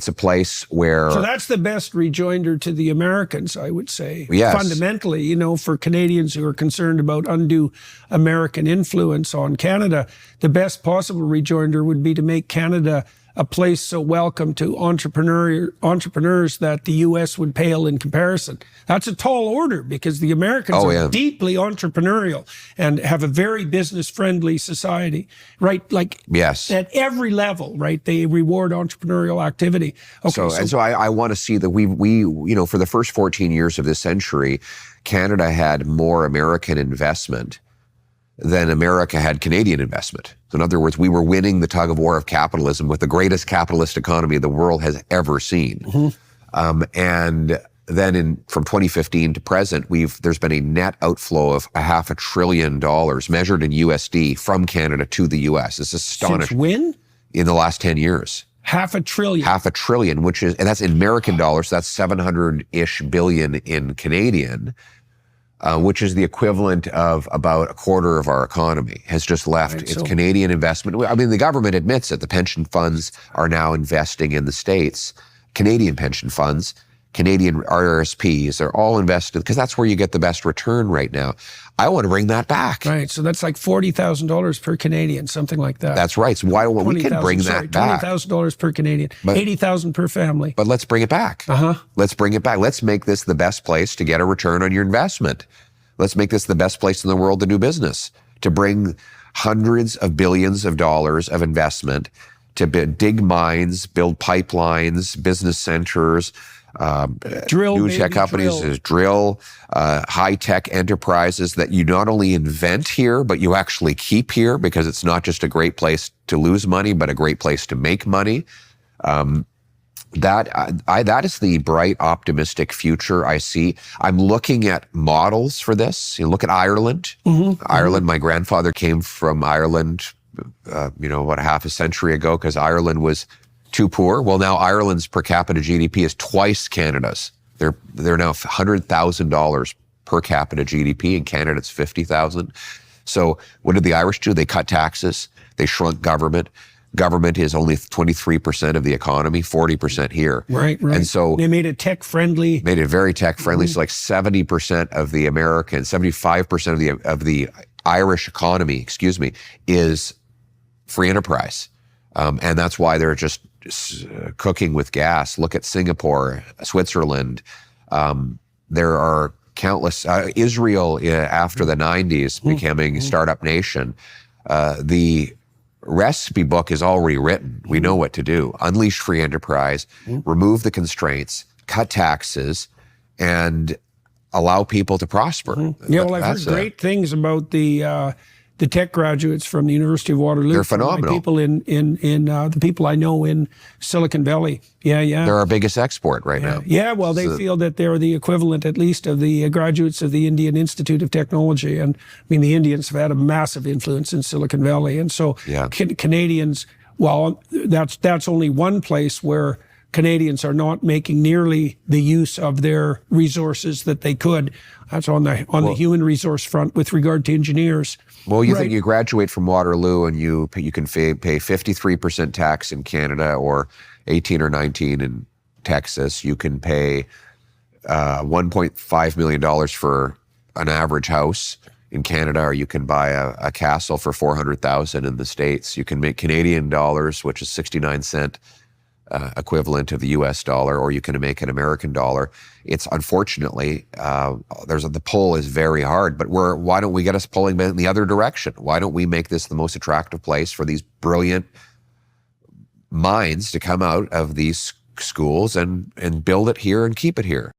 It's a place where... So that's the best rejoinder to the Americans, I would say. Yes. Fundamentally, you know, for Canadians who are concerned about undue American influence on Canada, the best possible rejoinder would be to make Canada a place so welcome to entrepreneurs that the U.S. would pale in comparison. That's a tall order because the Americans are deeply entrepreneurial and have a very business-friendly society, right? Like at every level, right? They reward entrepreneurial activity. Okay, so I want to see that we you know, for the first 14 years of this century, Canada had more American investment than America had Canadian investment. So in other words, we were winning the tug of war of capitalism with the greatest capitalist economy the world has ever seen. And then from 2015 to present, there's been a net outflow of $500 billion measured in USD from Canada to the US. It's astonishing. Since when? In the last 10 years. $500 billion. $500 billion, and that's in American dollars. So that's 700-ish billion in Canadian. Which is the equivalent of about a quarter of our economy has just left. Right, it's Canadian investment. I mean, the government admits it. The pension funds are now investing in the States. Canadian pension funds, Canadian RRSPs, they're all invested because that's where you get the best return right now. I want to bring that back. Right, so that's like $40,000 per Canadian, something like that. That's right. So why don't we can bring that back? $20,000 per Canadian, $80,000 per family. But let's bring it back. Let's bring it back. Let's make this the best place to get a return on your investment. Let's make this the best place in the world to do business, to bring hundreds of billions of dollars of investment, to dig mines, build pipelines, business centers, new tech companies, drill, high-tech enterprises that you not only invent here, but you actually keep here because it's not just a great place to lose money, but a great place to make money. That is the bright, optimistic future I see. I'm looking at models for this. You look at Ireland. Ireland, my grandfather came from Ireland, about half a century ago because Ireland was too poor. Well, now Ireland's per capita GDP is twice Canada's. They're now $100,000 per capita GDP. In Canada, it's $50,000. So what did the Irish do? They cut taxes. They shrunk government. Government is only 23% of the economy, 40% here. Right. And so they made it tech-friendly. Made it very tech-friendly. So like 70% of the American, 75% of the Irish economy, is free enterprise. And that's why they're just cooking with gas. Look at Singapore, Switzerland. There are countless, Israel after the 90s becoming a startup nation. The recipe book is already written. We know what to do. Unleash free enterprise, remove the constraints, cut taxes, and allow people to prosper. Yeah, well, I've heard great things about the tech graduates from the University of Waterloo. They're phenomenal. People the people I know in Silicon Valley. Yeah. They're our biggest export right now. Yeah, well, they feel that they're the equivalent, at least, of the graduates of the Indian Institute of Technology. And I mean, the Indians have had a massive influence in Silicon Valley. And so Canadians, well, that's only one place where Canadians are not making nearly the use of their resources that they could. That's on the human resource front with regard to engineers. Well, you think you graduate from Waterloo and you can pay 53% tax in Canada or 18 or 19 in Texas. You can pay $1.5 million for an average house in Canada, or you can buy a castle for $400,000 in the States. You can make Canadian dollars, which is 69-cent equivalent of the US dollar, or you can make an American dollar. It's unfortunately, the pull is very hard, but why don't we get us pulling in the other direction? Why don't we make this the most attractive place for these brilliant minds to come out of these schools and build it here and keep it here?